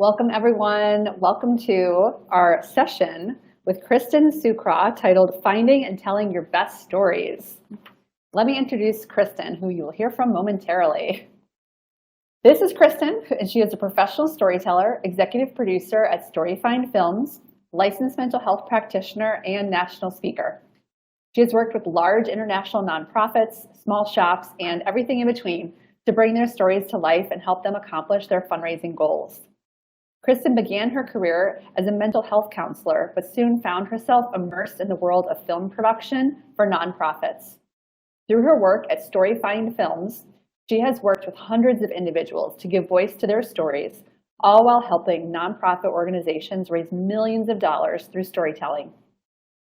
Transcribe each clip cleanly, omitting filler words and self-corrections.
Welcome, everyone. Welcome to our session with Kristen Sukra titled Finding and Telling Your Best Stories. Let me introduce Kristen, who you will hear from momentarily. This is Kristen, and she is a professional storyteller, executive producer at StoryFind Films, licensed mental health practitioner, and national speaker. She has worked with large international nonprofits, small shops, and everything in between to bring their stories to life and help them accomplish their fundraising goals. Kristen began her career as a mental health counselor, but soon found herself immersed in the world of film production for nonprofits. Through her work at StoryFind Films, she has worked with hundreds of individuals to give voice to their stories, all while helping nonprofit organizations raise millions of dollars through storytelling.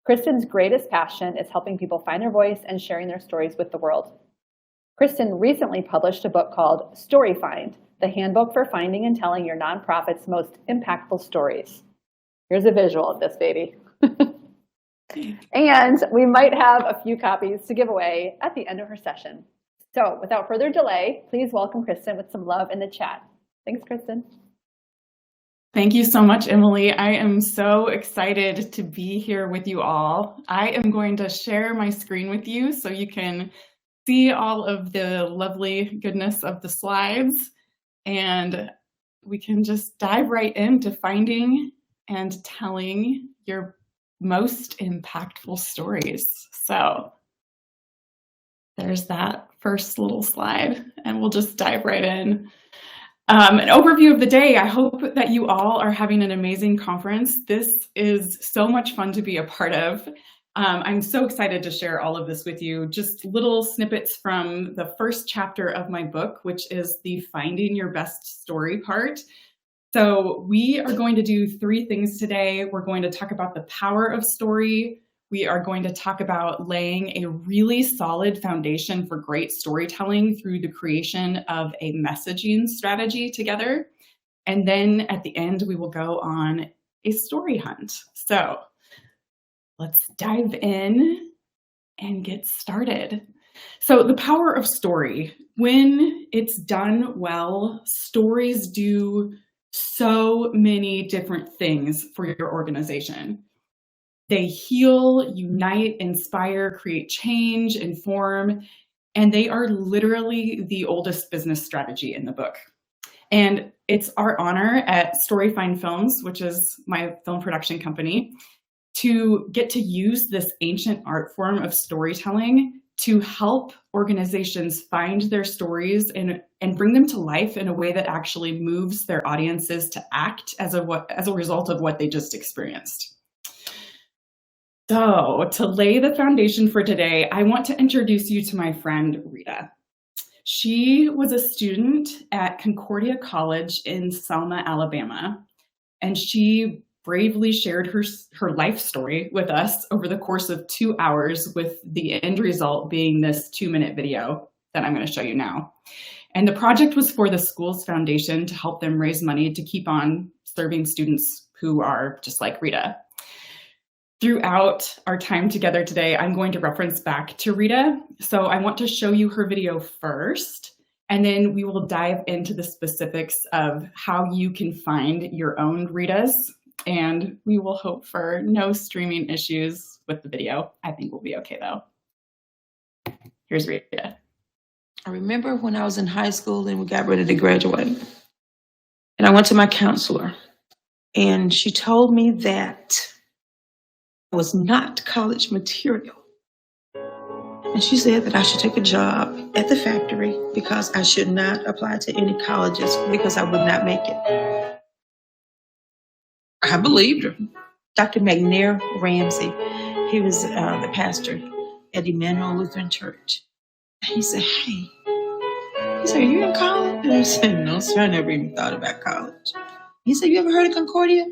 Kristen's greatest passion is helping people find their voice and sharing their stories with the world. Kristen recently published a book called StoryFind, the handbook for finding and telling your nonprofit's most impactful stories. Here's a visual of this baby. And we might have a few copies to give away at the end of her session. So without further delay, please welcome Kristen with some love in the chat. Thanks, Kristen. Thank you so much, Emily. I am so excited to be here with you all. I am going to share my screen with you so you can see all of the lovely goodness of the slides. And we can just dive right into finding and telling your most impactful stories. So there's that first little slide, and we'll just dive right in. An overview of the day. I hope that you all are having an amazing conference. This is so much fun to be a part of. I'm so excited to share all of this with you. Just little snippets from the first chapter of my book, which is the Finding Your Best Story part. So we are going to do three things today. We're going to talk about the power of story. We are going to talk about laying a really solid foundation for great storytelling through the creation of a messaging strategy together. And then at the end, we will go on a story hunt. So let's dive in and get started. So the power of story. When it's done well, stories do so many different things for your organization. They heal, unite, inspire, create change, inform, and they are literally the oldest business strategy in the book. And it's our honor at StoryFind Films, which is my film production company, to get to use this ancient art form of storytelling to help organizations find their stories and bring them to life in a way that actually moves their audiences to act as a result of what they just experienced. So to lay the foundation for today, I want to introduce you to my friend, Rita. She was a student at Concordia College in Selma, Alabama, and she bravely shared her life story with us over the course of 2 hours, with the end result being this 2-minute video that I'm going to show you now. And the project was for the school's foundation to help them raise money to keep on serving students who are just like Rita. Throughout our time together today, I'm going to reference back to Rita. So I want to show you her video first, and then we will dive into the specifics of how you can find your own Ritas. And we will hope for no streaming issues with the video. I think we'll be okay though. Here's Rita. I remember when I was in high school and we got ready to graduate. And I went to my counselor, and she told me that I was not college material. And she said that I should take a job at the factory because I should not apply to any colleges because I would not make it. I believed her. Dr. McNair Ramsey, he was the pastor at Emmanuel Lutheran Church. He said, "Hey," he said, "Are you in college?" And I said, "No, sir, I never even thought about college." He said, "You ever heard of Concordia?"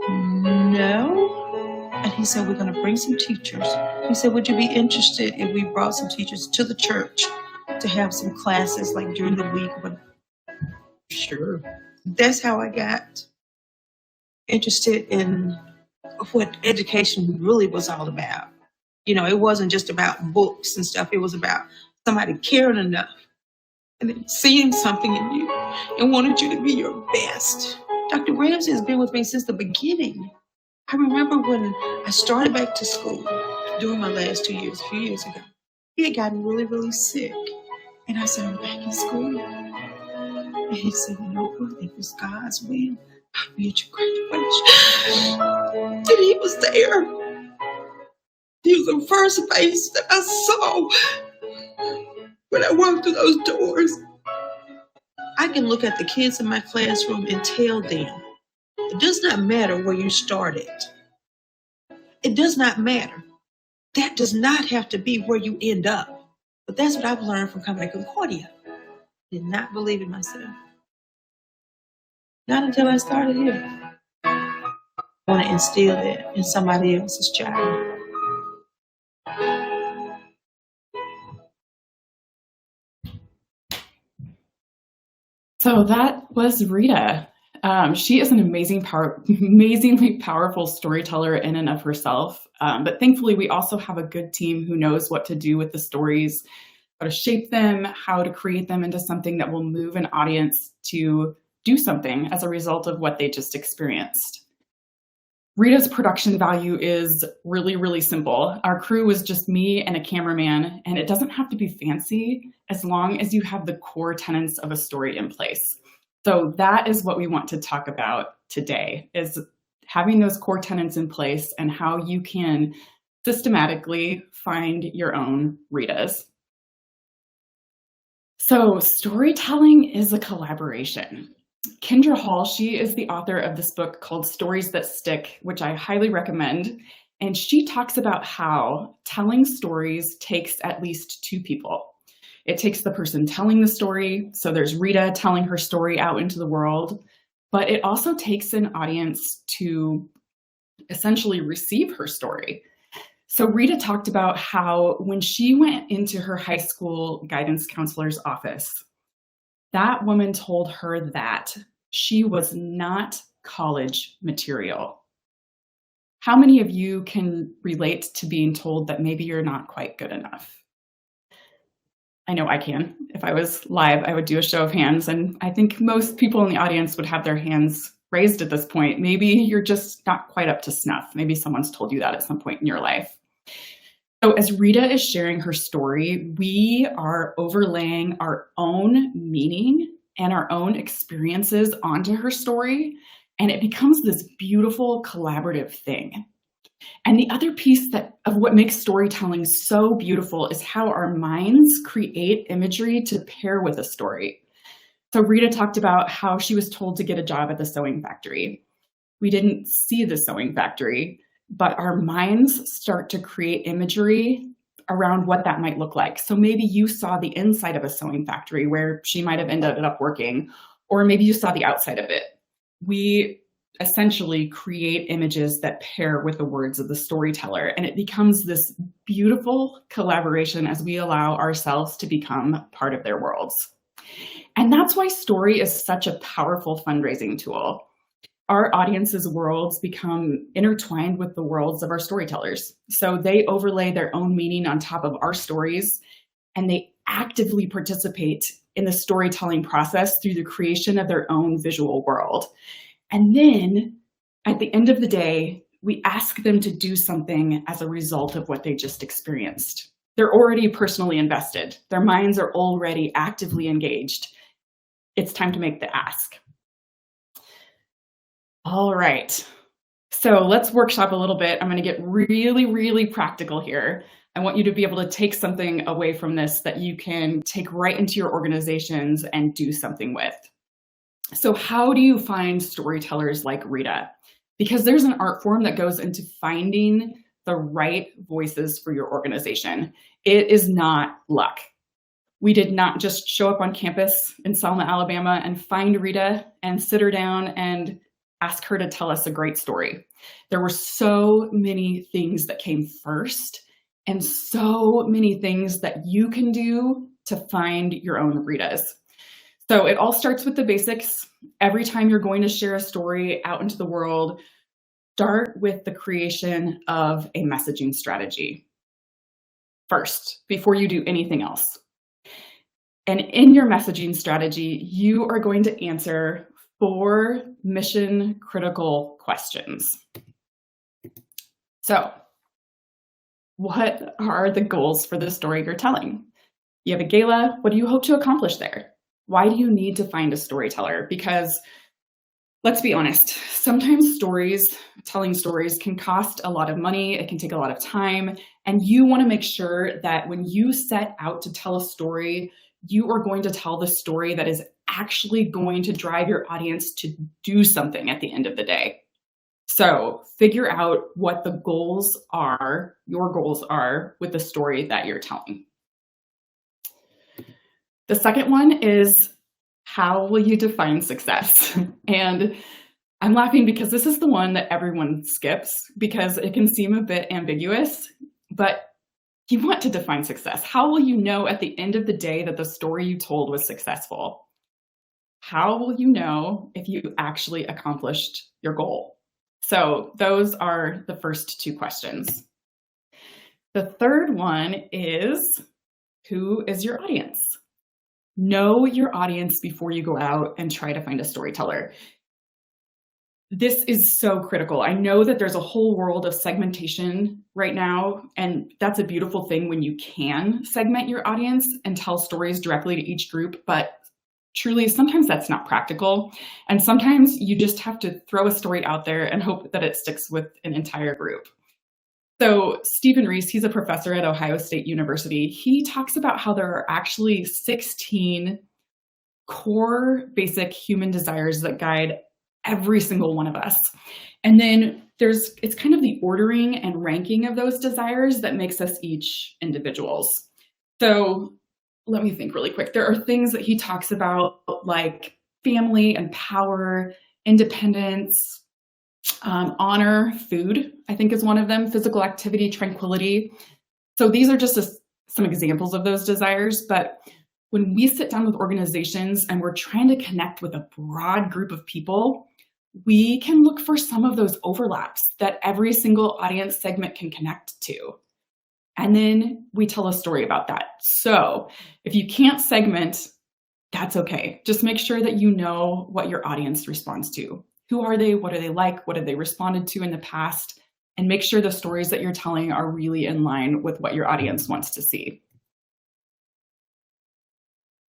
"No." And he said, "We're going to bring some teachers." He said, "Would you be interested if we brought some teachers to the church to have some classes like during the week?" But sure. That's how I got interested in what education really was all about. You know, it wasn't just about books and stuff. It was about somebody caring enough and then seeing something in you and wanted you to be your best Dr. Ramsey has been with me since the beginning. I remember when I started back to school during my last 2 years, a few years ago. He had gotten really, really sick. And I said, I'm back in school. And he said, you know what? If it's God's will, I'll be at your graduation. And he was there. He was the first face that I saw when I walked through those doors. I can look at the kids in my classroom and tell them, it does not matter where you started. It does not matter. That does not have to be where you end up. But that's what I've learned from coming to Concordia. Did not believe in myself. Not until I started here. I want to instill that in somebody else's child. So that was Rita. She is an amazingly powerful storyteller in and of herself. But thankfully, we also have a good team who knows what to do with the stories, how to shape them, how to create them into something that will move an audience to do something as a result of what they just experienced. Rita's production value is really, really simple. Our crew was just me and a cameraman, and it doesn't have to be fancy as long as you have the core tenets of a story in place. So that is what we want to talk about today, is having those core tenets in place and how you can systematically find your own Ritas. So storytelling is a collaboration. Kendra Hall, she is the author of this book called Stories That Stick, which I highly recommend. And she talks about how telling stories takes at least two people. It takes the person telling the story, so there's Rita telling her story out into the world, but it also takes an audience to essentially receive her story. So Rita talked about how when she went into her high school guidance counselor's office, that woman told her that she was not college material. How many of you can relate to being told that maybe you're not quite good enough? I know I can. If I was live, I would do a show of hands, and I think most people in the audience would have their hands raised at this point. Maybe you're just not quite up to snuff. Maybe someone's told you that at some point in your life. So as Rita is sharing her story, we are overlaying our own meaning and our own experiences onto her story, and it becomes this beautiful collaborative thing. And the other piece of what makes storytelling so beautiful is how our minds create imagery to pair with a story. So Rita talked about how she was told to get a job at the sewing factory. We didn't see the sewing factory, but our minds start to create imagery around what that might look like. So maybe you saw the inside of a sewing factory where she might have ended up working, or maybe you saw the outside of it. We essentially create images that pair with the words of the storyteller, and it becomes this beautiful collaboration as we allow ourselves to become part of their worlds. And that's why story is such a powerful fundraising tool. Our audience's worlds become intertwined with the worlds of our storytellers. So they overlay their own meaning on top of our stories, and they actively participate in the storytelling process through the creation of their own visual world. And then at the end of the day, we ask them to do something as a result of what they just experienced. They're already personally invested. Their minds are already actively engaged. It's time to make the ask. All right, so let's workshop a little bit. I'm going to get really, really practical here. I want you to be able to take something away from this that you can take right into your organizations and do something with. So how do you find storytellers like Rita? Because there's an art form that goes into finding the right voices for your organization. It is not luck. We did not just show up on campus in Selma, Alabama and find Rita and sit her down and ask her to tell us a great story. There were so many things that came first and so many things that you can do to find your own Ritas. So it all starts with the basics. Every time you're going to share a story out into the world, start with the creation of a messaging strategy first, before you do anything else. And in your messaging strategy, you are going to answer 4 mission critical questions. So, what are the goals for the story you're telling? You have a gala. What do you hope to accomplish there? Why do you need to find a storyteller? Because let's be honest, sometimes telling stories can cost a lot of money. It can take a lot of time. And you want to make sure that when you set out to tell a story, you are going to tell the story that is actually going to drive your audience to do something at the end of the day. So figure out what your goals are with the story that you're telling. The second one is, how will you define success? And I'm laughing because this is the one that everyone skips because it can seem a bit ambiguous, but you want to define success. How will you know at the end of the day that the story you told was successful? How will you know if you actually accomplished your goal? So those are the first 2 questions. The third one is, who is your audience? Know your audience before you go out and try to find a storyteller. This is so critical. I know that there's a whole world of segmentation right now, and that's a beautiful thing when you can segment your audience and tell stories directly to each group, but truly, sometimes that's not practical. And sometimes you just have to throw a story out there and hope that it sticks with an entire group. So Stephen Reese, he's a professor at Ohio State University. He talks about how there are actually 16 core basic human desires that guide every single one of us. And then it's kind of the ordering and ranking of those desires that makes us each individuals. So let me think really quick. There are things that he talks about like family and power, independence, honor, food, I think is one of them, physical activity, tranquility. So these are just some examples of those desires. But when we sit down with organizations and we're trying to connect with a broad group of people, we can look for some of those overlaps that every single audience segment can connect to. And then we tell a story about that. So if you can't segment, that's okay. Just make sure that you know what your audience responds to. Who are they? What are they like? What have they responded to in the past? And make sure the stories that you're telling are really in line with what your audience wants to see.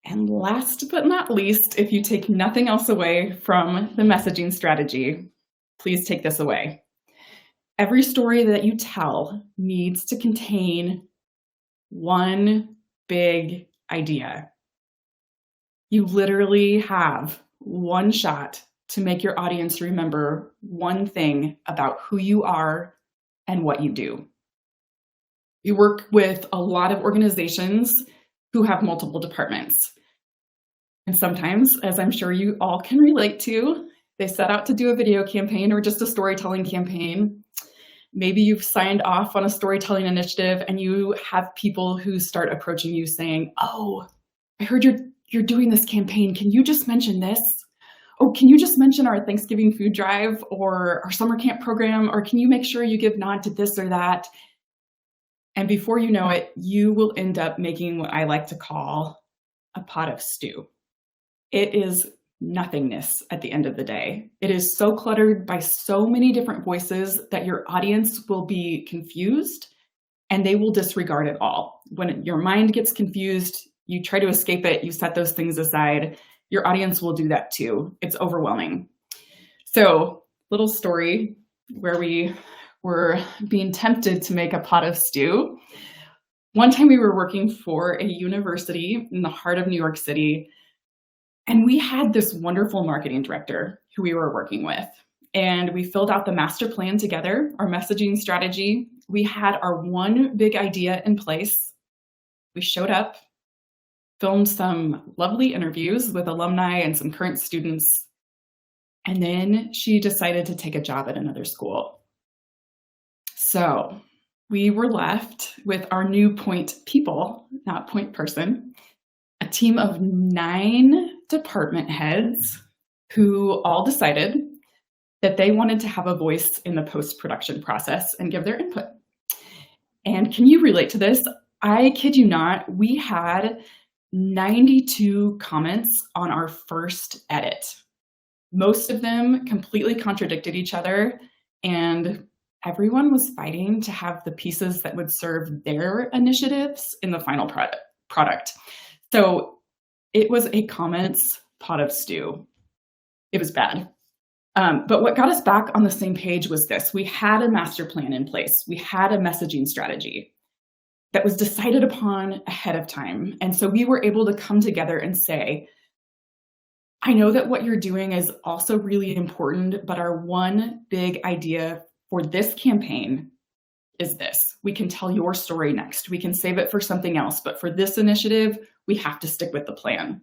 And last but not least, if you take nothing else away from the messaging strategy, please take this away. Every story that you tell needs to contain one big idea. You literally have one shot to make your audience remember one thing about who you are and what you do. We work with a lot of organizations who have multiple departments. And sometimes, as I'm sure you all can relate to, they set out to do a video campaign or just a storytelling campaign. Maybe you've signed off on a storytelling initiative and you have people who start approaching you saying, "Oh, I heard you're doing this campaign. Can you just mention this? Oh, can you just mention our Thanksgiving food drive or our summer camp program? Or can you make sure you give nod to this or that?" And before you know it, you will end up making what I like to call a pot of stew. It is nothingness at the end of the day. It is so cluttered by so many different voices that your audience will be confused and they will disregard it all. When your mind gets confused, you try to escape it, you set those things aside, your audience will do that too. It's overwhelming. So, little story where we were being tempted to make a pot of stew. One time we were working for a university in the heart of New York City, and we had this wonderful marketing director who we were working with. And we filled out the master plan together, our messaging strategy. We had our one big idea in place. We showed up, filmed some lovely interviews with alumni and some current students. And then she decided to take a job at another school. So we were left with our new point people, not point person, a team of 9 department heads who all decided that they wanted to have a voice in the post-production process and give their input. And can you relate to this? I kid you not, we had 92 comments on our first edit. Most of them completely contradicted each other, and everyone was fighting to have the pieces that would serve their initiatives in the final product. So it was a comments pot of stew. It was bad. But what got us back on the same page was this. We had a master plan in place. We had a messaging strategy that was decided upon ahead of time. And so we were able to come together and say, I know that what you're doing is also really important, but our one big idea for this campaign is this. We can tell your story next. We can save it for something else, but for this initiative, we have to stick with the plan.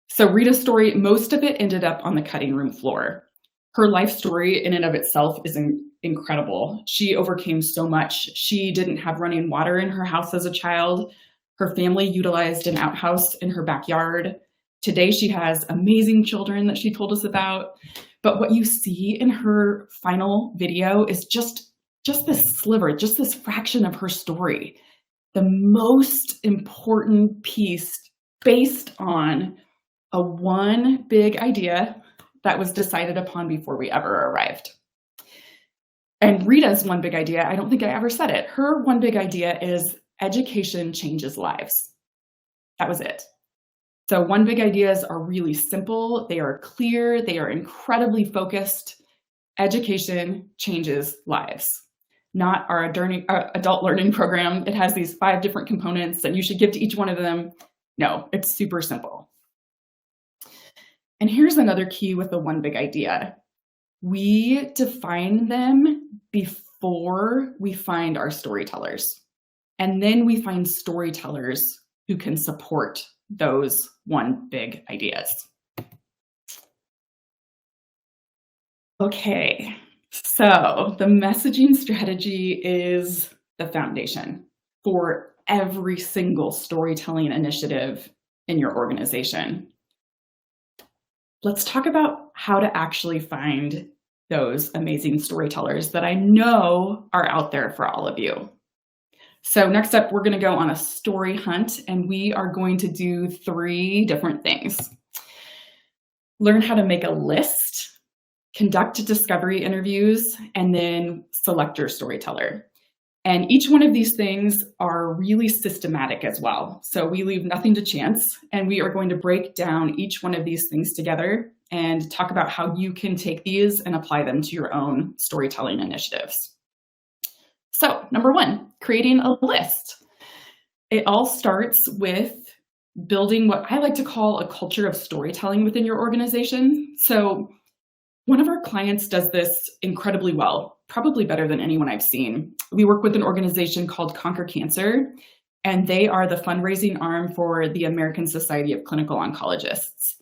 So Rita's story, most of it ended up on the cutting room floor. Her life story in and of itself is incredible. She overcame so much. She didn't have running water in her house as a child. Her family utilized an outhouse in her backyard. Today, she has amazing children that she told us about. But what you see in her final video is just this sliver, just this fraction of her story. The most important piece based on a one big idea that was decided upon before we ever arrived. And Rita's one big idea, I don't think I ever said it. Her one big idea is education changes lives. That was it. So one big ideas are really simple. They are clear. They are incredibly focused. Education changes lives. Not our adult learning program. It has these 5 different components and you should give to each one of them. No, it's super simple. And here's another key with the one big idea. We define them before we find our storytellers. And then we find storytellers who can support those one big ideas. Okay, so the messaging strategy is the foundation for every single storytelling initiative in your organization. Let's talk about how to actually find those amazing storytellers that I know are out there for all of you. So next up, we're going to go on a story hunt, and we are going to do 3 different things. Learn how to make a list, conduct discovery interviews, and then select your storyteller. And each one of these things are really systematic as well. So we leave nothing to chance, and we are going to break down each one of these things together and talk about how you can take these and apply them to your own storytelling initiatives. So number 1, creating a list. It all starts with building what I like to call a culture of storytelling within your organization. So one of our clients does this incredibly well, probably better than anyone I've seen. We work with an organization called Conquer Cancer, and they are the fundraising arm for the American Society of Clinical Oncologists.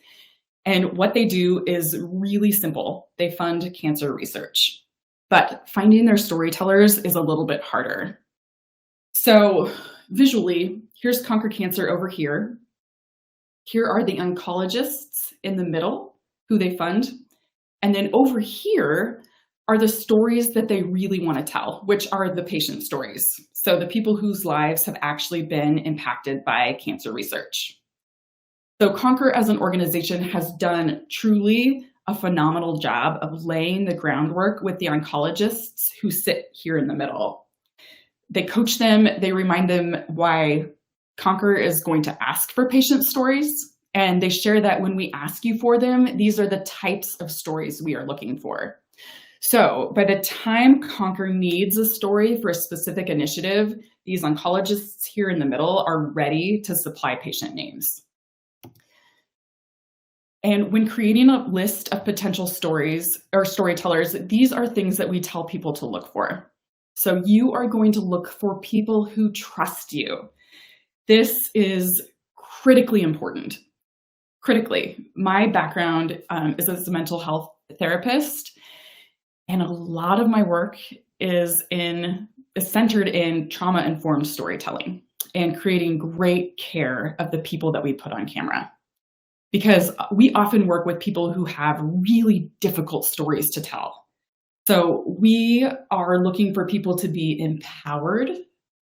And what they do is really simple. They fund cancer research. But finding their storytellers is a little bit harder. So visually, here's Conquer Cancer over here. Here are the oncologists in the middle who they fund. And then over here are the stories that they really want to tell, which are the patient stories. So the people whose lives have actually been impacted by cancer research. So Conquer as an organization has done truly a phenomenal job of laying the groundwork with the oncologists who sit here in the middle. They coach them, they remind them why Conquer is going to ask for patient stories, and they share that when we ask you for them, these are the types of stories we are looking for. So by the time Conquer needs a story for a specific initiative, these oncologists here in the middle are ready to supply patient names. And when creating a list of potential stories or storytellers, these are things that we tell people to look for. So you are going to look for people who trust you. This is critically important. Critically, my background is as a mental health therapist, and a lot of my work is centered in trauma-informed storytelling and creating great care of the people that we put on camera. Because we often work with people who have really difficult stories to tell. So we are looking for people to be empowered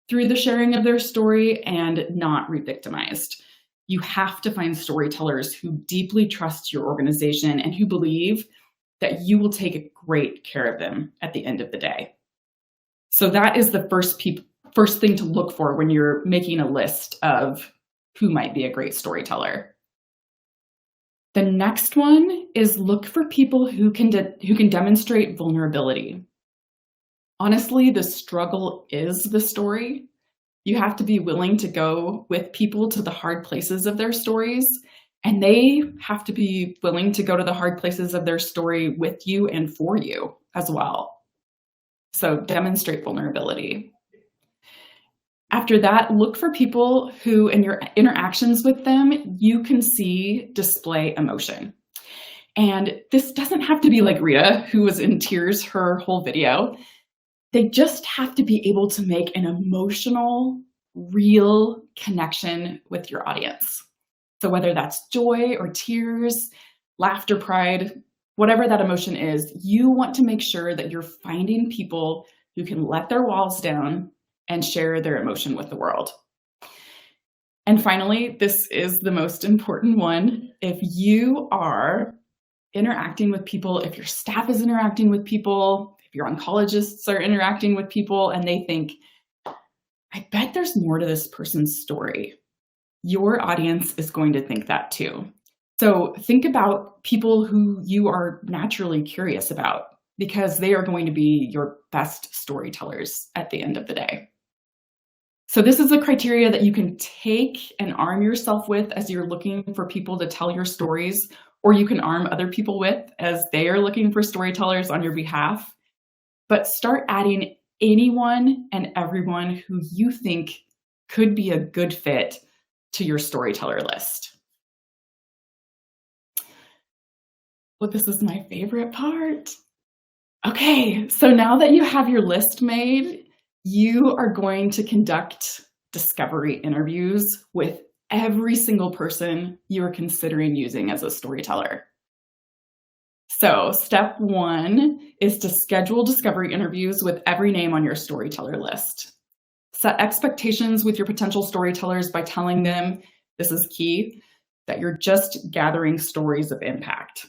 through the sharing of their story and not re-victimized. You have to find storytellers who deeply trust your organization and who believe that you will take great care of them at the end of the day. So that is the first thing to look for when you're making a list of who might be a great storyteller. The next one is look for people who can demonstrate vulnerability. Honestly, the struggle is the story. You have to be willing to go with people to the hard places of their stories, and they have to be willing to go to the hard places of their story with you and for you as well. So demonstrate vulnerability. After that, look for people who, in your interactions with them, you can see display emotion. And this doesn't have to be like Rita, who was in tears her whole video. They just have to be able to make an emotional, real connection with your audience. So whether that's joy or tears, laughter, pride, whatever that emotion is, you want to make sure that you're finding people who can let their walls down and share their emotion with the world. And finally, this is the most important one. If you are interacting with people, if your staff is interacting with people, if your oncologists are interacting with people and they think, I bet there's more to this person's story, your audience is going to think that too. So think about people who you are naturally curious about, because they are going to be your best storytellers at the end of the day. So this is a criteria that you can take and arm yourself with as you're looking for people to tell your stories, or you can arm other people with as they are looking for storytellers on your behalf. But start adding anyone and everyone who you think could be a good fit to your storyteller list. Well, this is my favorite part. Okay, so now that you have your list made, you are going to conduct discovery interviews with every single person you are considering using as a storyteller. So step one is to schedule discovery interviews with every name on your storyteller list. Set expectations with your potential storytellers by telling them, this is key, that you're just gathering stories of impact.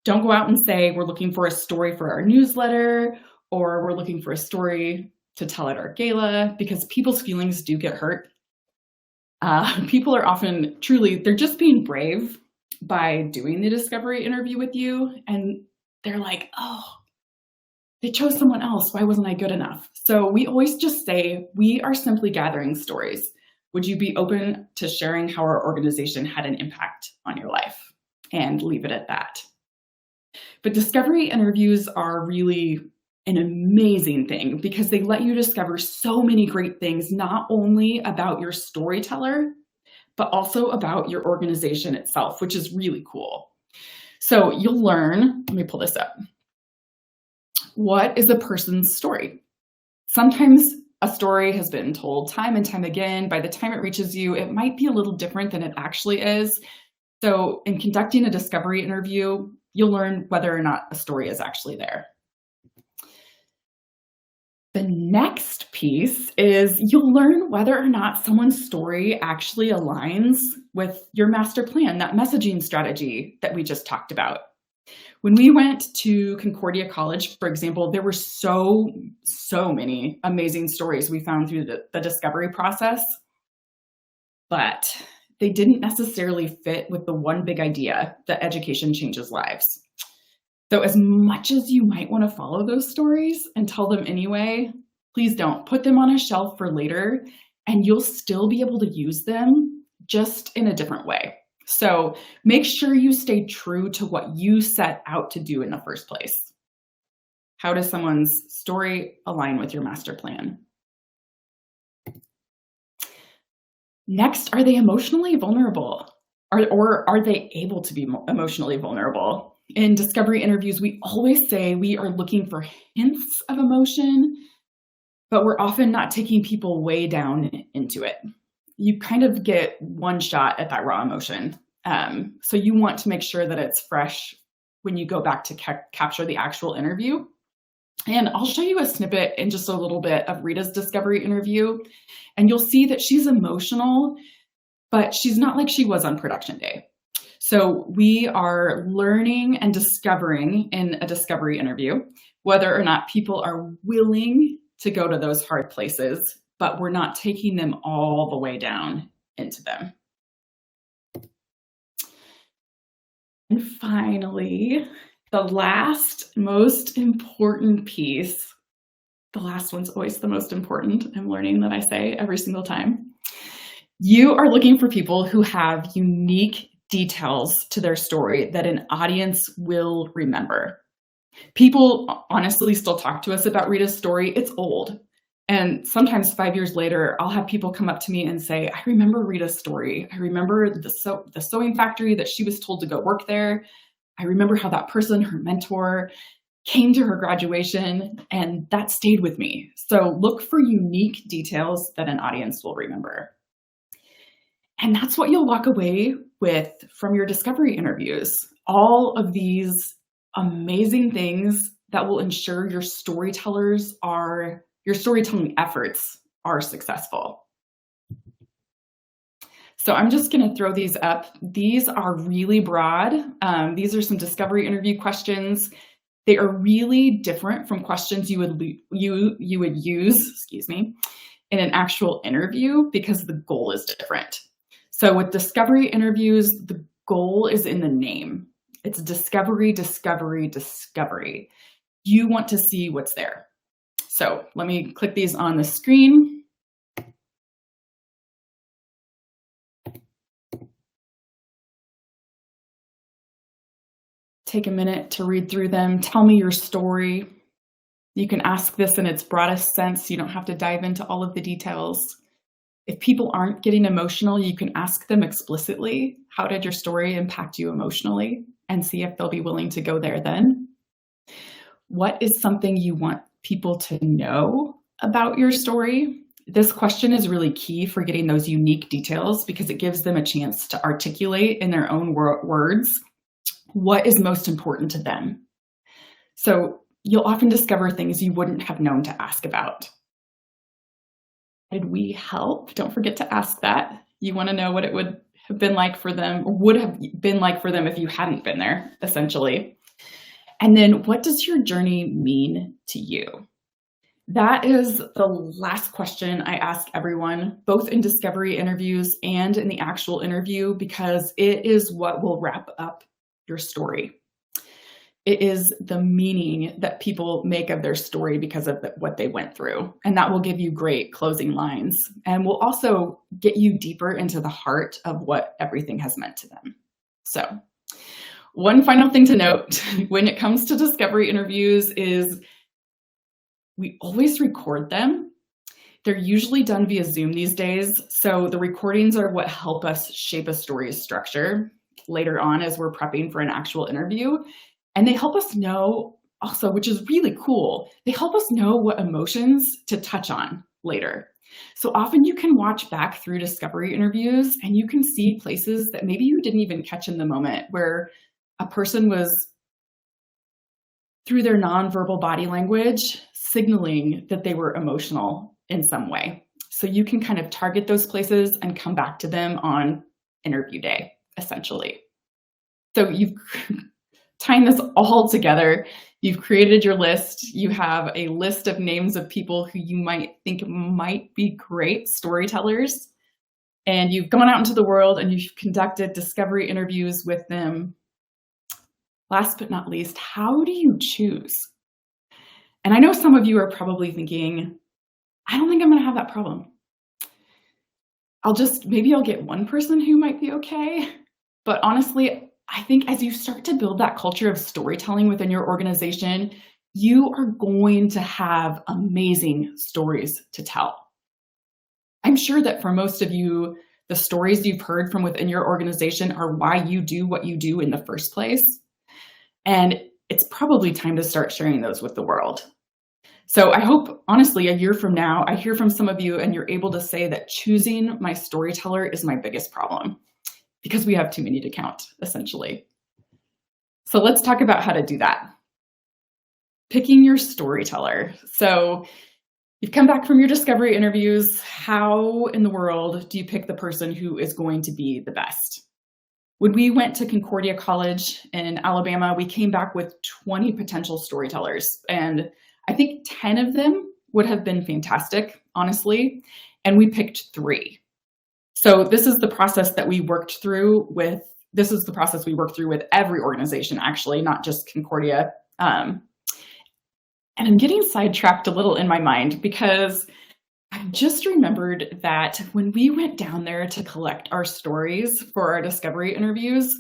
Don't go out and say, we're looking for a story for our newsletter, or we're looking for a story to tell at our gala, because people's feelings do get hurt. People are often they're just being brave by doing the discovery interview with you. And they're like, oh, they chose someone else. Why wasn't I good enough? So we always just say, we are simply gathering stories. Would you be open to sharing how our organization had an impact on your life? And leave it at that. But discovery interviews are really an amazing thing because they let you discover so many great things, not only about your storyteller, but also about your organization itself, which is really cool. So you'll learn, let me pull this up. What is a person's story? Sometimes a story has been told time and time again. By the time it reaches you, it might be a little different than it actually is. So in conducting a discovery interview, you'll learn whether or not a story is actually there. The next piece is you'll learn whether or not someone's story actually aligns with your master plan, that messaging strategy that we just talked about. When we went to Concordia College, for example, there were so many amazing stories we found through the discovery process, but they didn't necessarily fit with the one big idea that education changes lives. So as much as you might want to follow those stories and tell them anyway, please don't. Put them on a shelf for later, and you'll still be able to use them just in a different way. So make sure you stay true to what you set out to do in the first place. How does someone's story align with your master plan? Next, are they emotionally vulnerable? Or are they able to be emotionally vulnerable? In discovery interviews, we always say we are looking for hints of emotion, but we're often not taking people way down into it. You kind of get one shot at that raw emotion. So you want to make sure that it's fresh when you go back to capture the actual interview. And I'll show you a snippet in just a little bit of Rita's discovery interview, and you'll see that she's emotional, but she's not like she was on production day. So we are learning and discovering in a discovery interview whether or not people are willing to go to those hard places, but we're not taking them all the way down into them. And finally, the last most important piece, the last one's always the most important, I'm learning that I say every single time. You are looking for people who have unique details to their story that an audience will remember. People honestly still talk to us about Rita's story. It's old. And sometimes 5 years later, I'll have people come up to me and say, I remember Rita's story. I remember the sewing factory that she was told to go work there. I remember how that person, her mentor, came to her graduation, and that stayed with me. So look for unique details that an audience will remember. And that's what you'll walk away with from your discovery interviews. All of these amazing things that will ensure your storytelling efforts are successful. So I'm just going to throw these up. These are really broad. These are some discovery interview questions. They are really different from questions you would use, in an actual interview because the goal is different. So with discovery interviews, the goal is in the name. It's discovery, discovery, discovery. You want to see what's there. So let me click these on the screen. Take a minute to read through them. Tell me your story. You can ask this in its broadest sense. You don't have to dive into all of the details. If people aren't getting emotional, you can ask them explicitly, how did your story impact you emotionally? And see if they'll be willing to go there then. What is something you want people to know about your story? This question is really key for getting those unique details because it gives them a chance to articulate in their own words what is most important to them. So you'll often discover things you wouldn't have known to ask about. Did we help? Don't forget to ask that. You want to know what it would have been like for them, or would have been like for them if you hadn't been there, essentially. And then what does your journey mean to you? That is the last question I ask everyone, both in discovery interviews and in the actual interview, because it is what will wrap up your story. It is the meaning that people make of their story because of what they went through. And that will give you great closing lines and will also get you deeper into the heart of what everything has meant to them. So one final thing to note when it comes to discovery interviews is we always record them. They're usually done via Zoom these days. So the recordings are what help us shape a story's structure later on as we're prepping for an actual interview. And they help us know also, which is really cool, they help us know what emotions to touch on later. So often you can watch back through discovery interviews and you can see places that maybe you didn't even catch in the moment where a person was, through their nonverbal body language, signaling that they were emotional in some way. So you can kind of target those places and come back to them on interview day, essentially. So you've tying this all together, you've created your list. You have a list of names of people who you might think might be great storytellers. And you've gone out into the world and you've conducted discovery interviews with them. Last but not least, how do you choose? And I know some of you are probably thinking, I don't think I'm going to have that problem. Maybe I'll get one person who might be okay. But honestly, I think as you start to build that culture of storytelling within your organization, you are going to have amazing stories to tell. I'm sure that for most of you, the stories you've heard from within your organization are why you do what you do in the first place. And it's probably time to start sharing those with the world. So I hope, honestly, a year from now, I hear from some of you and you're able to say that choosing my storyteller is my biggest problem, because we have too many to count, essentially. So let's talk about how to do that. Picking your storyteller. So You've come back from your discovery interviews. How in the world do you pick the person who is going to be the best? When we went to Concordia College in Alabama, we came back with 20 potential storytellers, and I think 10 of them would have been fantastic, honestly, and we picked 3. So this is the process that we worked through with, every organization, actually, not just Concordia. And I'm getting sidetracked a little in my mind because I just remembered that when we went down there to collect our stories for our discovery interviews,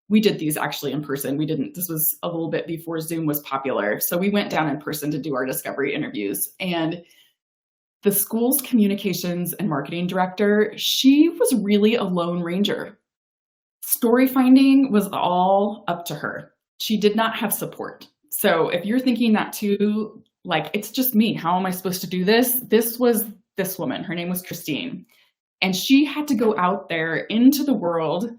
we did these actually in person. This was a little bit before Zoom was popular. So we went down in person to do our discovery interviews. And the school's communications and marketing director, she was really a lone ranger. Story finding was all up to her. She did not have support. So if you're thinking that too, like, it's just me, how am I supposed to do this? This was this woman, her name was Christine. And she had to go out there into the world,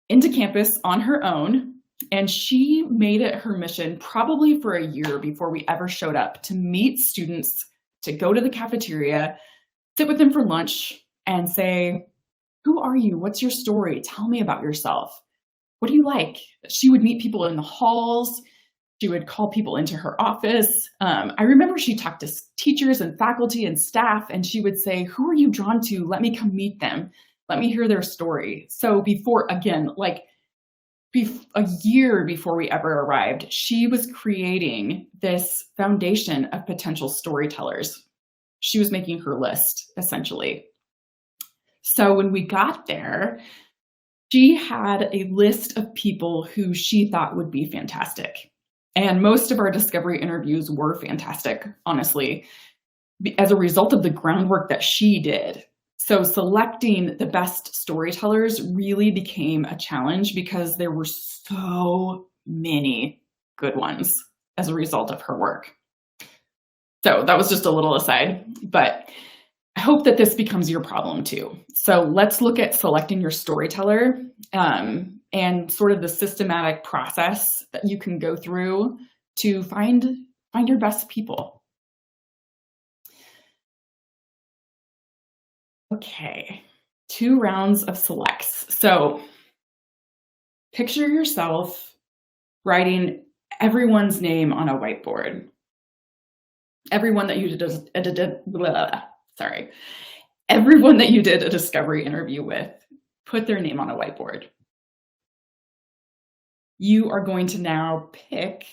into campus on her own. And she made it her mission probably for a year before we ever showed up to meet students, to go to the cafeteria, sit with them for lunch and say, who are you? What's your story? Tell me about yourself. What do you like? She would meet people in the halls. She would call people into her office. I remember she talked to teachers and faculty and staff, and she would say, who are you drawn to? Let me come meet them. Let me hear their story. So a year before we ever arrived, she was creating this foundation of potential storytellers. She was making her list, essentially. So when we got there, she had a list of people who she thought would be fantastic. And most of our discovery interviews were fantastic, honestly, as a result of the groundwork that she did. So selecting the best storytellers really became a challenge because there were so many good ones as a result of her work. So that was just a little aside, but I hope that this becomes your problem too. So let's look at selecting your storyteller and sort of the systematic process that you can go through to find your best people. Okay, 2 rounds of selects. So picture yourself writing everyone's name on a whiteboard. Everyone that you everyone that you did a discovery interview with, put their name on a whiteboard. You are going to now pick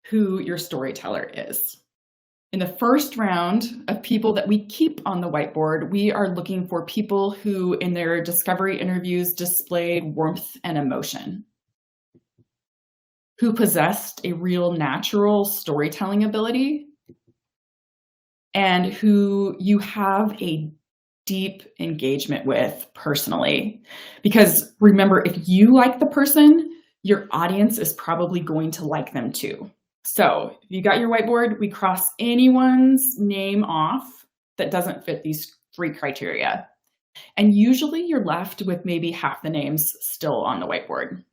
who your storyteller is. In the first round of people that we keep on the whiteboard, we are looking for people who in their discovery interviews displayed warmth and emotion, who possessed a real natural storytelling ability, and who you have a deep engagement with personally. Because remember, if you like the person, your audience is probably going to like them too. So if you got your whiteboard, we cross anyone's name off that doesn't fit these 3 criteria. And usually you're left with maybe half the names still on the whiteboard.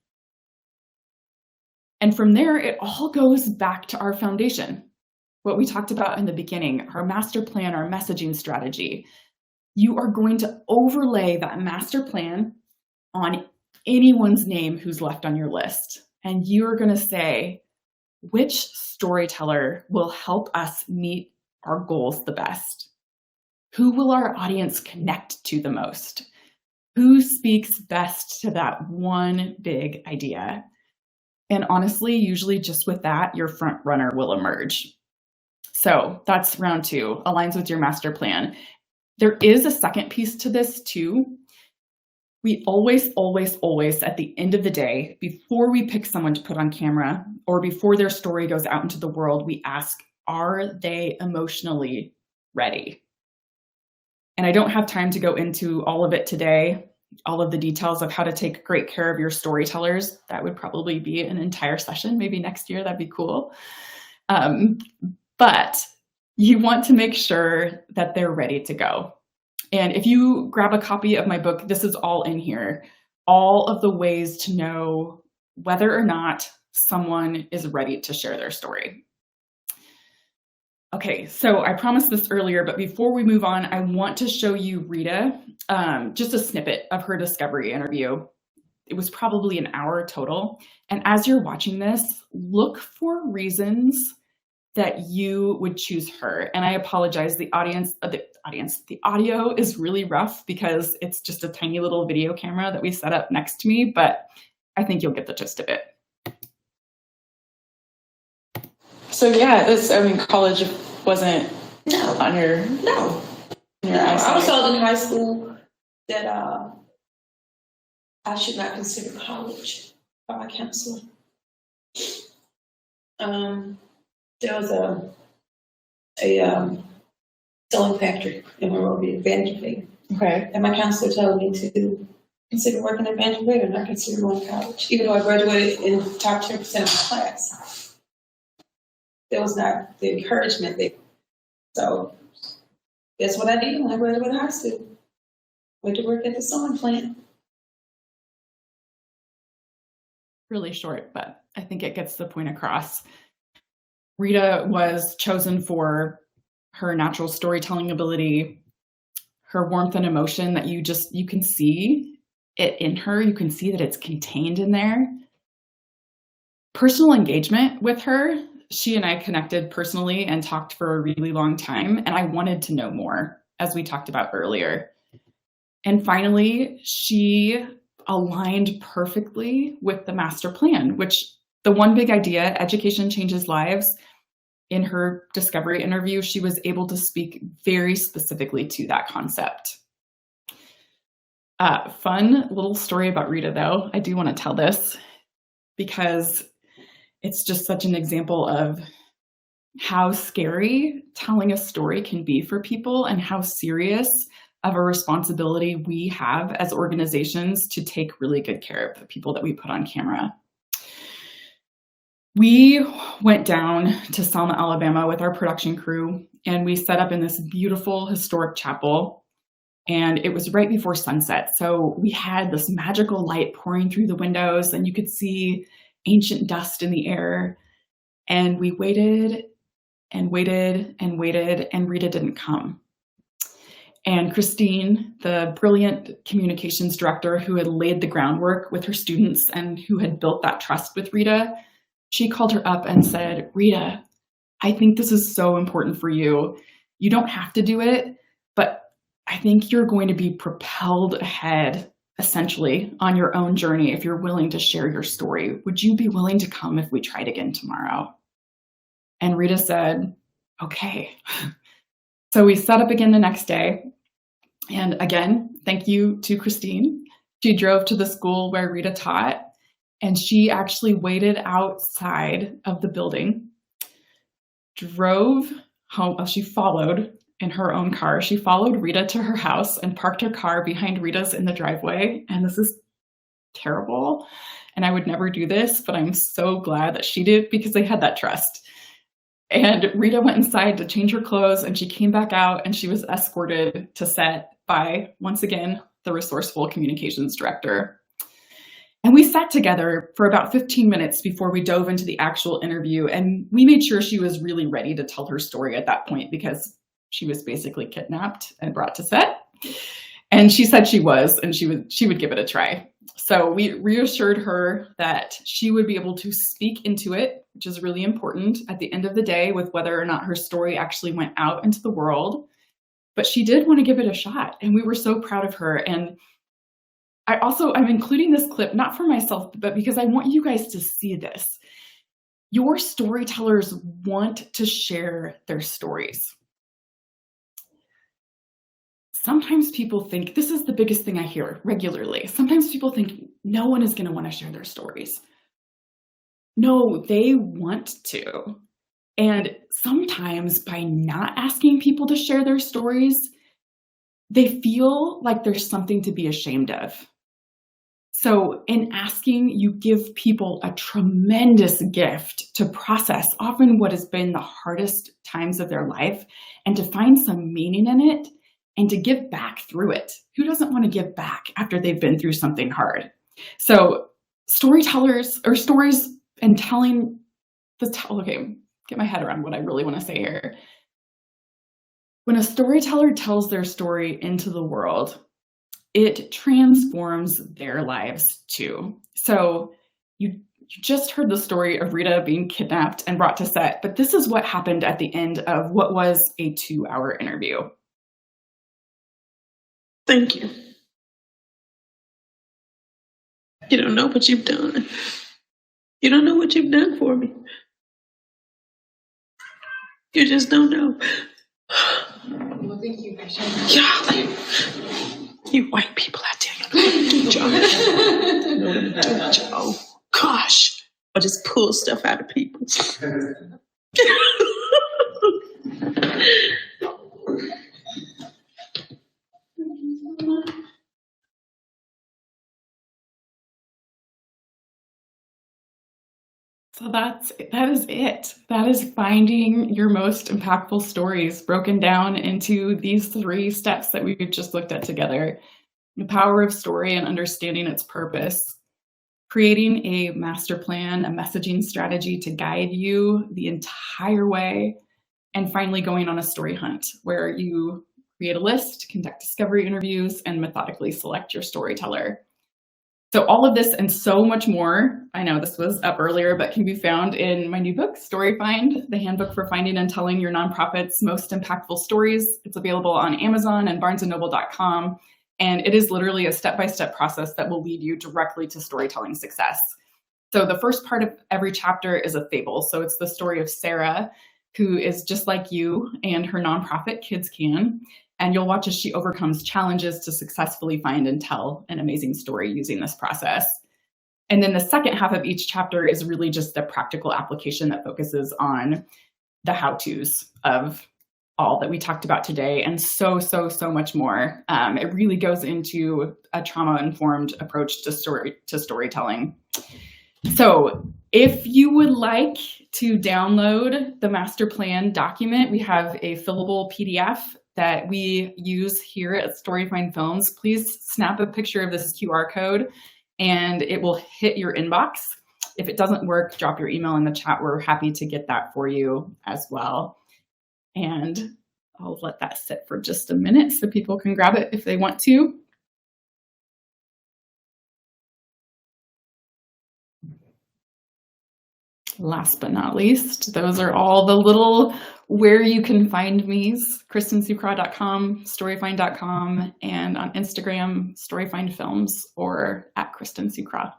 And from there, it all goes back to our foundation. What we talked about in the beginning, our master plan, our messaging strategy. You are going to overlay that master plan on anyone's name who's left on your list. And you're going to say, which storyteller will help us meet our goals the best? Who will our audience connect to the most? Who speaks best to that one big idea? And honestly, usually just with that, your front runner will emerge. So that's round 2, aligns with your master plan. There is a second piece to this too. We always, at the end of the day, before we pick someone to put on camera or before their story goes out into the world, we ask, are they emotionally ready? And I don't have time to go into all of it today, all of the details of how to take great care of your storytellers. That would probably be an entire session, maybe next year, that'd be cool. But you want to make sure that they're ready to go. And if you grab a copy of my book, this is all in here. All of the ways to know whether or not someone is ready to share their story. Okay, so I promised this earlier, but before we move on, I want to show you Rita, just a snippet of her discovery interview. It was probably an hour total. And as you're watching this, look for reasons that you would choose her. And I apologize, the audio is really rough because it's just a tiny little video camera that we set up next to me, but I think you'll get the gist of it. So yeah, college wasn't on your I was told in high school that I should not consider college by my counselor. There was a sewing factory in Monrovia, Vanderbilt. Okay. And my counselor told me to consider working at Vanderbilt and not consider going to college, even though I graduated in the top 10% of my class. There was not the encouragement there. So that's what I did when I graduated high school. Went to work at the sewing plant. Really short, but I think it gets the point across. Rita was chosen for her natural storytelling ability, her warmth and emotion that you can see it in her. You can see that it's contained in there. Personal engagement with her. She and I connected personally and talked for a really long time, and I wanted to know more, as we talked about earlier. And finally, she aligned perfectly with the master plan, which the one big idea, education changes lives. In her discovery interview, she was able to speak very specifically to that concept. Fun little story about Rita, though. I do want to tell this because it's just such an example of how scary telling a story can be for people and how serious of a responsibility we have as organizations to take really good care of the people that we put on camera. We went down to Selma, Alabama with our production crew, and we set up in this beautiful historic chapel, and it was right before sunset. So we had this magical light pouring through the windows, and you could see ancient dust in the air. And we waited and waited and waited, and Rita didn't come. And Christine, the brilliant communications director who had laid the groundwork with her students and who had built that trust with Rita, she called her up and said, "Rita, I think this is so important for you. You don't have to do it, but I think you're going to be propelled ahead, essentially, on your own journey if you're willing to share your story. Would you be willing to come if we tried again tomorrow?" And Rita said, "Okay." So we set up again the next day. And again, thank you to Christine. She drove to the school where Rita taught, and she actually waited outside of the building, drove home. Well, she followed in her own car. She followed Rita to her house and parked her car behind Rita's in the driveway. And this is terrible. And I would never do this, but I'm so glad that she did because they had that trust. And Rita went inside to change her clothes, and she came back out and she was escorted to set by, once again, the resourceful communications director. And we sat together for about 15 minutes before we dove into the actual interview. And we made sure she was really ready to tell her story at that point because she was basically kidnapped and brought to set. And she said she was, and she would give it a try. So we reassured her that she would be able to speak into it, which is really important at the end of the day with whether or not her story actually went out into the world. But she did want to give it a shot, and we were so proud of her. And I'm including this clip, not for myself, but because I want you guys to see this. Your storytellers want to share their stories. Sometimes people think, this is the biggest thing I hear regularly. Sometimes people think no one is going to want to share their stories. No, they want to. And sometimes by not asking people to share their stories, they feel like there's something to be ashamed of. So in asking, you give people a tremendous gift to process often what has been the hardest times of their life and to find some meaning in it and to give back through it. Who doesn't want to give back after they've been through something hard? So storytellers or stories and telling okay, get my head around what I really want to say here. When a storyteller tells their story into the world, it transforms their lives too. So you just heard the story of Rita being kidnapped and brought to set, but this is what happened at the end of what was a 2-hour interview. Thank you. You don't know what you've done. You don't know what you've done for me. You just don't know. Well, thank you for sharing. Yeah, you white people out there, you know what to do, Joe. Gosh, I just pull stuff out of people. So that is it. That is finding your most impactful stories broken down into these 3 steps that we've just looked at together. The power of story and understanding its purpose, creating a master plan, a messaging strategy to guide you the entire way, and finally going on a story hunt where you create a list, conduct discovery interviews, and methodically select your storyteller. So all of this and so much more, I know this was up earlier, but can be found in my new book, Story Find, the handbook for finding and telling your nonprofit's most impactful stories. It's available on Amazon and barnesandnoble.com. And it is literally a step-by-step process that will lead you directly to storytelling success. So the first part of every chapter is a fable. So it's the story of Sarah, who is just like you and her nonprofit, Kids Can. And you'll watch as she overcomes challenges to successfully find and tell an amazing story using this process. And then the second half of each chapter is really just the practical application that focuses on the how-tos of all that we talked about today and so much more. It really goes into a trauma-informed approach to storytelling. So if you would like to download the master plan document, we have a fillable PDF that we use here at Storyfind Films. Please snap a picture of this QR code and it will hit your inbox. If it doesn't work, drop your email in the chat. We're happy to get that for you as well. And I'll let that sit for just a minute so people can grab it if they want to. Last but not least, those are all the little where you can find me's, KristenSucraw.com, Storyfind.com, and on Instagram, Storyfind Films, or at Kristen Sucraw.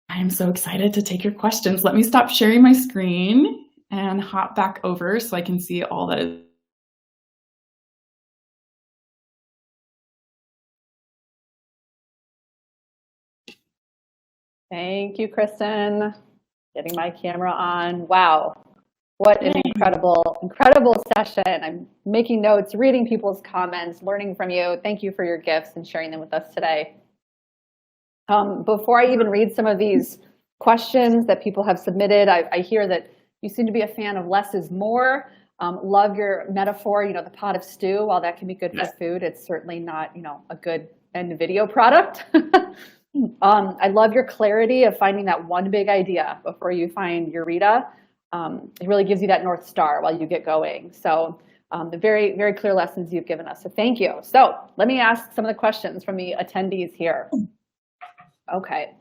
I am so excited to take your questions. Let me stop sharing my screen and hop back over so I can see all that is. Thank you, Kristen. Getting my camera on. Wow. What an incredible session. I'm making notes, reading people's comments, learning from you. Thank you for your gifts and sharing them with us today. Before I even read some of these questions that people have submitted, I hear that you seem to be a fan of less is more. Love your metaphor, the pot of stew. While that can be good for food, it's certainly not, a good end video product. I love your clarity of finding that one big idea before you find your Rita. It really gives you that North Star while you get going. So the very, very clear lessons you've given us. So thank you. So let me ask some of the questions from the attendees here. Okay.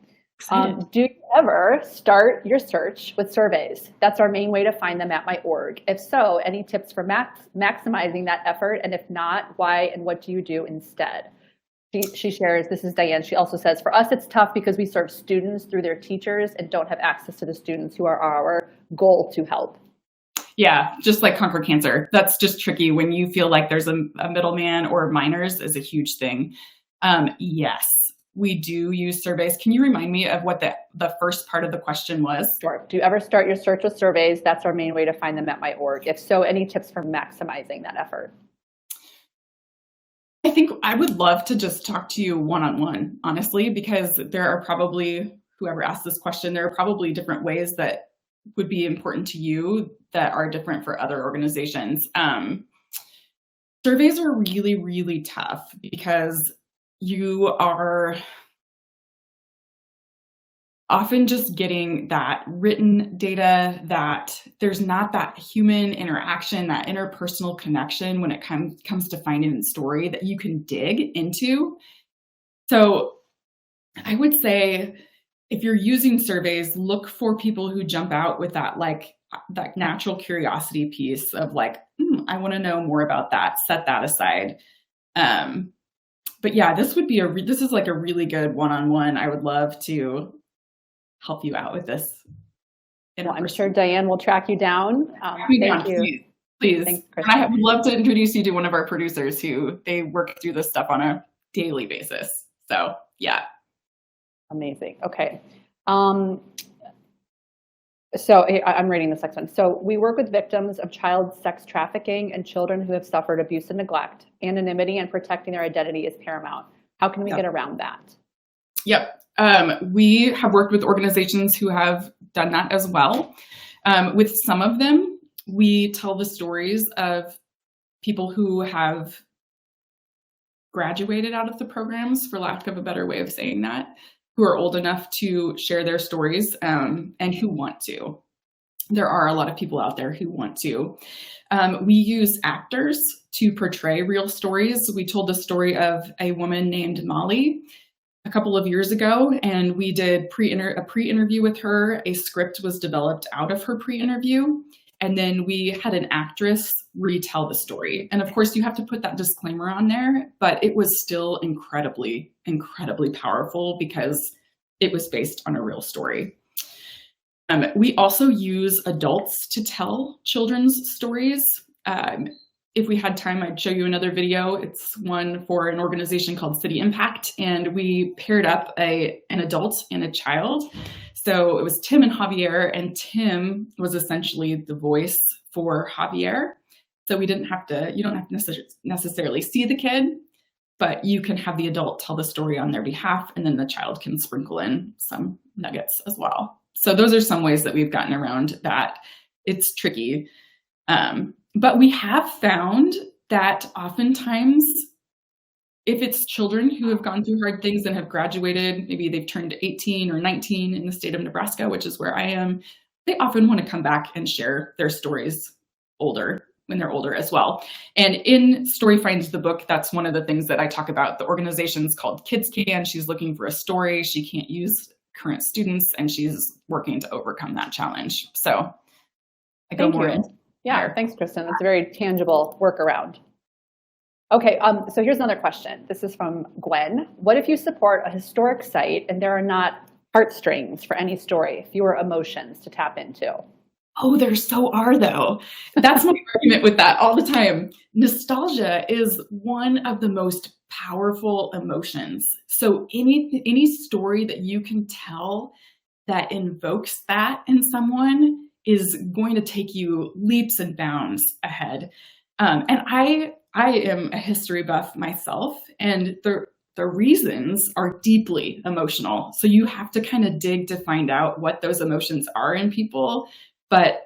Do you ever start your search with surveys? That's our main way to find them at my org. If so, any tips for maximizing that effort? And if not, why and what do you do instead? She shares, this is Diane, she also says, for us it's tough because we serve students through their teachers and don't have access to the students who are our goal to help. Yeah, just like Conquer Cancer. That's just tricky when you feel like there's a middleman, or minors is a huge thing. Yes, we do use surveys. Can you remind me of what the first part of the question was? Sure. Do you ever start your search with surveys? That's our main way to find them at my org. If so, any tips for maximizing that effort? I think I would love to just talk to you one-on-one, honestly, because there are probably, whoever asked this question, there are probably different ways that would be important to you that are different for other organizations. Surveys are really, really tough because you are often just getting that written data, that there's not that human interaction, that interpersonal connection when it comes to finding a story that you can dig into. So I would say if you're using surveys, look for people who jump out with that that natural curiosity piece of like, I want to know more about that, set that aside. But yeah, this is like a really good one-on-one. I would love to help you out with this. Well, I'm sure Diane will track you down. Thank you. Please. Thanks, and I would love to introduce you to one of our producers who they work through this stuff on a daily basis. So yeah. Amazing. Okay. So I'm reading this next one. So we work with victims of child sex trafficking and children who have suffered abuse and neglect. Anonymity and protecting their identity is paramount. How can we get around that? Yep. We have worked with organizations who have done that as well. With some of them, we tell the stories of people who have graduated out of the programs, for lack of a better way of saying that, who are old enough to share their stories and who want to. There are a lot of people out there who want to. We use actors to portray real stories. We told the story of a woman named Molly a couple of years ago, and we did a pre-interview with her. A script was developed out of her pre-interview, and then we had an actress retell the story. And of course, you have to put that disclaimer on there, but it was still incredibly, incredibly powerful because it was based on a real story. We also use adults to tell children's stories. If we had time, I'd show you another video. It's one for an organization called City Impact, and we paired up an adult and a child. So it was Tim and Javier, and Tim was essentially the voice for Javier. So you don't have to necessarily see the kid, but you can have the adult tell the story on their behalf, and then the child can sprinkle in some nuggets as well. So those are some ways that we've gotten around that. It's tricky. But we have found that oftentimes, if it's children who have gone through hard things and have graduated, maybe they've turned 18 or 19 in the state of Nebraska, which is where I am, they often want to come back and share their stories when they're older as well. And in Story Finds the book, that's one of the things that I talk about. The organization's called Kids Can. She's looking for a story. She can't use current students, and she's working to overcome that challenge. So I go more into Yeah, thanks, Kristen. That's a very tangible workaround. Okay, so here's another question. This is from Gwen. What if you support a historic site and there are not heartstrings for any story, fewer emotions to tap into? Oh, there so are, though. That's my argument with that all the time. Nostalgia is one of the most powerful emotions. So any story that you can tell that invokes that in someone is going to take you leaps and bounds ahead. And I am a history buff myself, and the reasons are deeply emotional. So you have to kind of dig to find out what those emotions are in people. But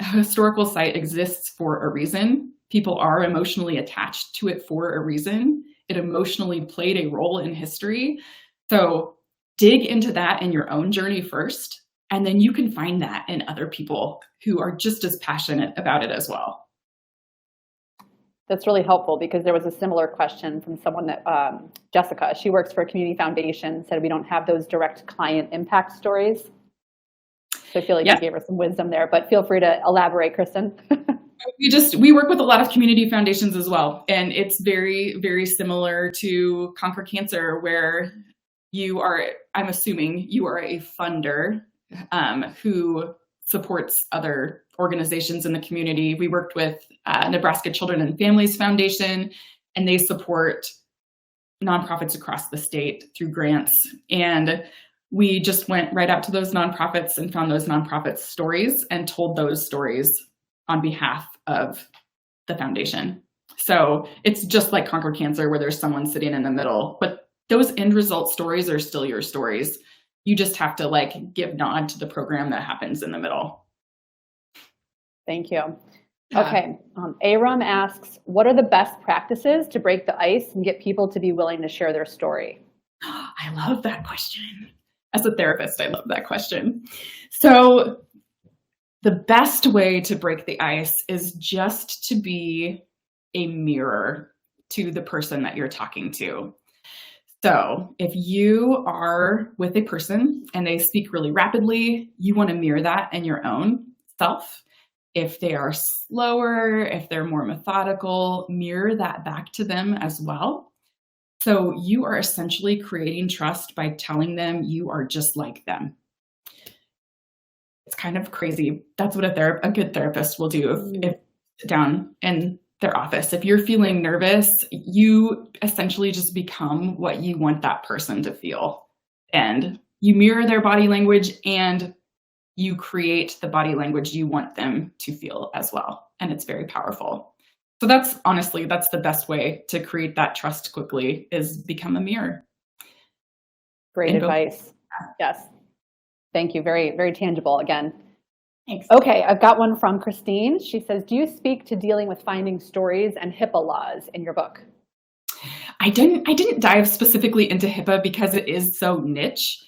a historical site exists for a reason. People are emotionally attached to it for a reason. It emotionally played a role in history. So dig into that in your own journey first, and then you can find that in other people who are just as passionate about it as well. That's really helpful, because there was a similar question from someone that, Jessica, she works for a community foundation, said we don't have those direct client impact stories. So I feel like you gave her some wisdom there, but feel free to elaborate, Kristen. We work with a lot of community foundations as well. And it's very, very similar to Conquer Cancer, where I'm assuming you are a funder who supports other organizations in the community. We worked with Nebraska Children and Families Foundation, and they support nonprofits across the state through grants. And we just went right out to those nonprofits and found those nonprofits' stories and told those stories on behalf of the foundation. So it's just like Conquer Cancer, where there's someone sitting in the middle, but those end result stories are still your stories. You just have to give nod to the program that happens in the middle. Thank you. Okay. Aram asks, what are the best practices to break the ice and get people to be willing to share their story? I love that question. As a therapist, I love that question. So the best way to break the ice is just to be a mirror to the person that you're talking to. So if you are with a person and they speak really rapidly, you want to mirror that in your own self. If they are slower, if they're more methodical, mirror that back to them as well. So you are essentially creating trust by telling them you are just like them. It's kind of crazy. That's what a good therapist will do if down in their office. If you're feeling nervous, you essentially just become what you want that person to feel. And you mirror their body language and you create the body language you want them to feel as well. And it's very powerful. So that's the best way to create that trust quickly, is become a mirror. Great advice. Yes. Thank you. Very, very tangible again. Thanks. Okay, I've got one from Christine. She says, do you speak to dealing with finding stories and HIPAA laws in your book? I didn't dive specifically into HIPAA because it is so niche.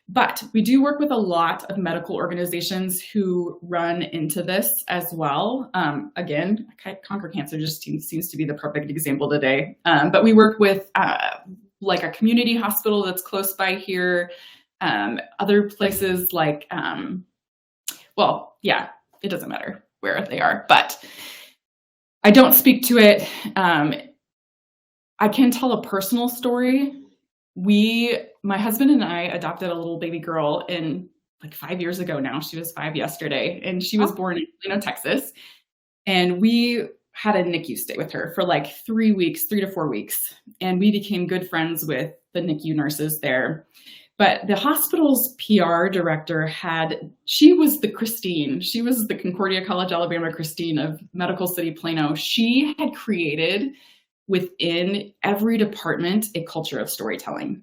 But we do work with a lot of medical organizations who run into this as well. Again, Conquer Cancer just seems to be the perfect example today. But we work with like a community hospital that's close by here, other places like, well, yeah, it doesn't matter where they are, but I don't speak to it. I can tell a personal story. My husband and I adopted a little baby girl in like 5 years ago now. She was 5 yesterday, and she was born in Plano, Texas. And we had a NICU stay with her for like 3 to 4 weeks. And we became good friends with the NICU nurses there. But the hospital's PR director she was the Christine. She was the Concordia College, Alabama Christine of Medical City Plano. She had created within every department a culture of storytelling.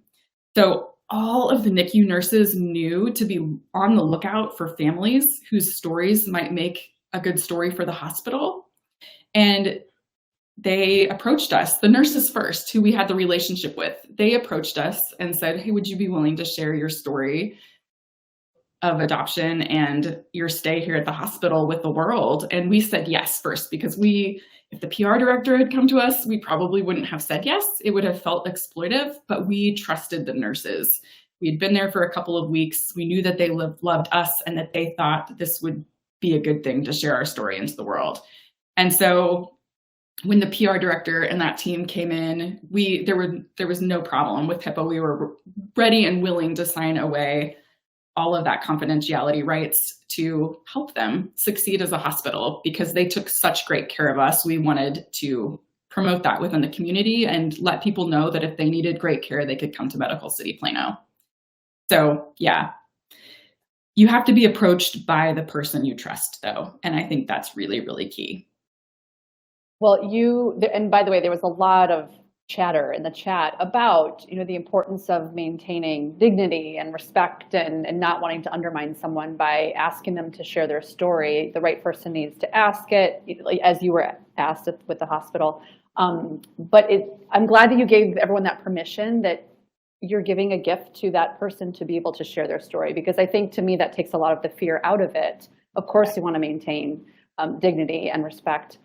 So all of the NICU nurses knew to be on the lookout for families whose stories might make a good story for the hospital. And they approached us, the nurses first, who we had the relationship with. They approached us and said, hey, would you be willing to share your story of adoption and your stay here at the hospital with the world? And we said yes first, because if the PR director had come to us, we probably wouldn't have said yes. It would have felt exploitive, but we trusted the nurses. We had been there for a couple of weeks. We knew that they loved us and that they thought this would be a good thing to share our story into the world. And so when the PR director and that team came in, there was no problem with HIPAA. We were ready and willing to sign away all of that confidentiality rights to help them succeed as a hospital, because they took such great care of us. We wanted to promote that within the community and let people know that if they needed great care, they could come to Medical City Plano. So yeah, you have to be approached by the person you trust though. And I think that's really, really key. Well, and by the way, there was a lot of chatter in the chat about, the importance of maintaining dignity and respect and not wanting to undermine someone by asking them to share their story. The right person needs to ask it, as you were asked with the hospital. But I'm glad that you gave everyone that permission, that you're giving a gift to that person to be able to share their story, because I think, to me, that takes a lot of the fear out of it. Of course, you want to maintain dignity and respect,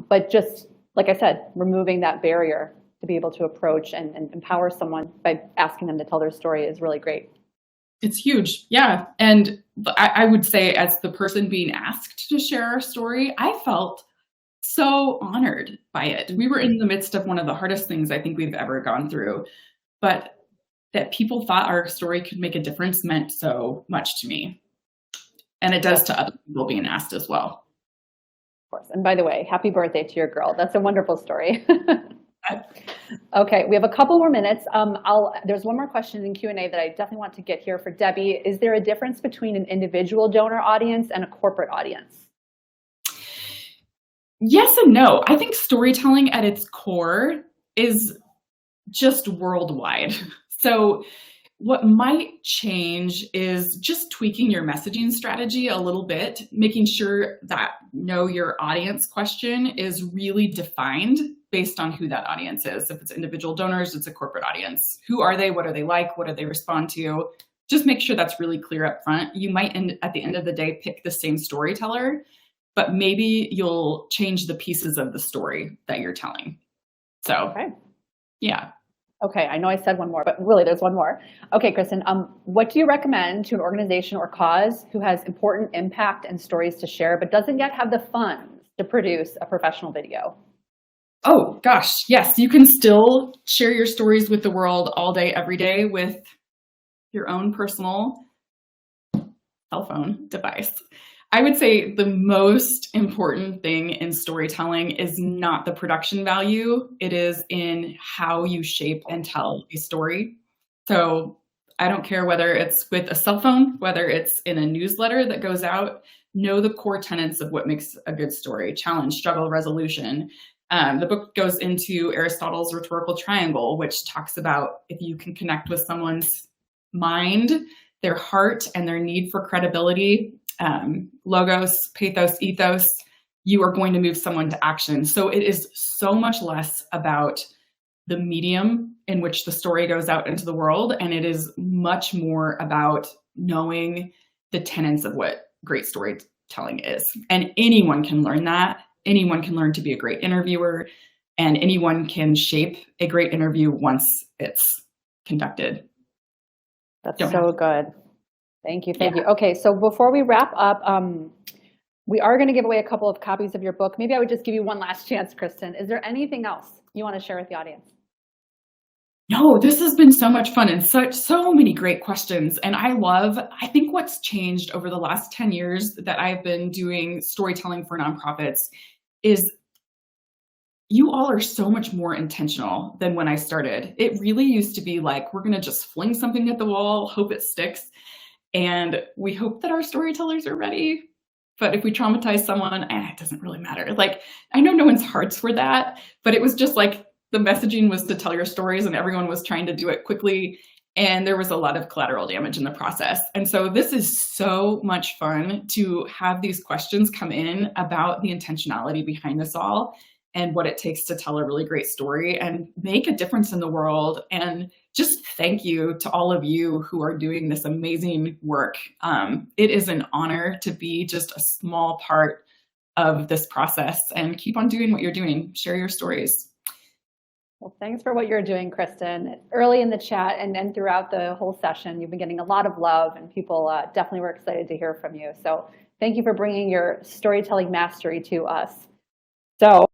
but just like I said, removing that barrier to be able to approach and empower someone by asking them to tell their story is really great. It's huge. Yeah. And I would say, as the person being asked to share our story, I felt so honored by it. We were in the midst of one of the hardest things I think we've ever gone through, but that people thought our story could make a difference meant so much to me. And it does to other people being asked as well. Of course. And by the way, happy birthday to your girl. That's a wonderful story. Okay, we have a couple more minutes. There's one more question in Q&A that I definitely want to get here for Debbie. Is there a difference between an individual donor audience and a corporate audience? Yes and no. I think storytelling at its core is just worldwide. So what might change is just tweaking your messaging strategy a little bit, making sure that know your audience question is really defined based on who that audience is. If it's individual donors, it's a corporate audience. Who are they? What are they like? What do they respond to? Just make sure that's really clear up front. You might at the end of the day pick the same storyteller, but maybe you'll change the pieces of the story that you're telling. So, Okay. yeah. Okay, I know I said one more, but really there's one more. Okay, Kristen, what do you recommend to an organization or cause who has important impact and stories to share, but doesn't yet have the funds to produce a professional video? Oh gosh, yes, you can still share your stories with the world all day, every day with your own personal cell phone device. I would say the most important thing in storytelling is not the production value. It is in how you shape and tell a story. So I don't care whether it's with a cell phone, whether it's in a newsletter that goes out, know the core tenets of what makes a good story: challenge, struggle, resolution. The book goes into Aristotle's rhetorical triangle, which talks about if you can connect with someone's mind, their heart, and their need for credibility, logos, pathos, ethos, you are going to move someone to action. So it is so much less about the medium in which the story goes out into the world, and it is much more about knowing the tenets of what great storytelling is. And anyone can learn that. Anyone can learn to be a great interviewer, and anyone can shape a great interview once it's conducted. That's so good. Thank you. Thank Yeah. you. Okay, so before we wrap up, we are going to give away a couple of copies of your book. Maybe I would just give you one last chance, Kristen. Is there anything else you want to share with the audience? No, this has been so much fun and so many great questions. And I think what's changed over the last 10 years that I've been doing storytelling for nonprofits is you all are so much more intentional than when I started. It really used to be like, we're going to just fling something at the wall, hope it sticks. And we hope that our storytellers are ready. But if we traumatize someone, it doesn't really matter. Like, I know no one's hearts were that, but it was just like the messaging was to tell your stories and everyone was trying to do it quickly. And there was a lot of collateral damage in the process. And so this is so much fun to have these questions come in about the intentionality behind this all and what it takes to tell a really great story and make a difference in the world. And just thank you to all of you who are doing this amazing work. It is an honor to be just a small part of this process, and keep on doing what you're doing. Share your stories. Well, thanks for what you're doing, Kristen. Early in the chat and throughout the whole session, you've been getting a lot of love, and people definitely were excited to hear from you. So thank you for bringing your storytelling mastery to us. So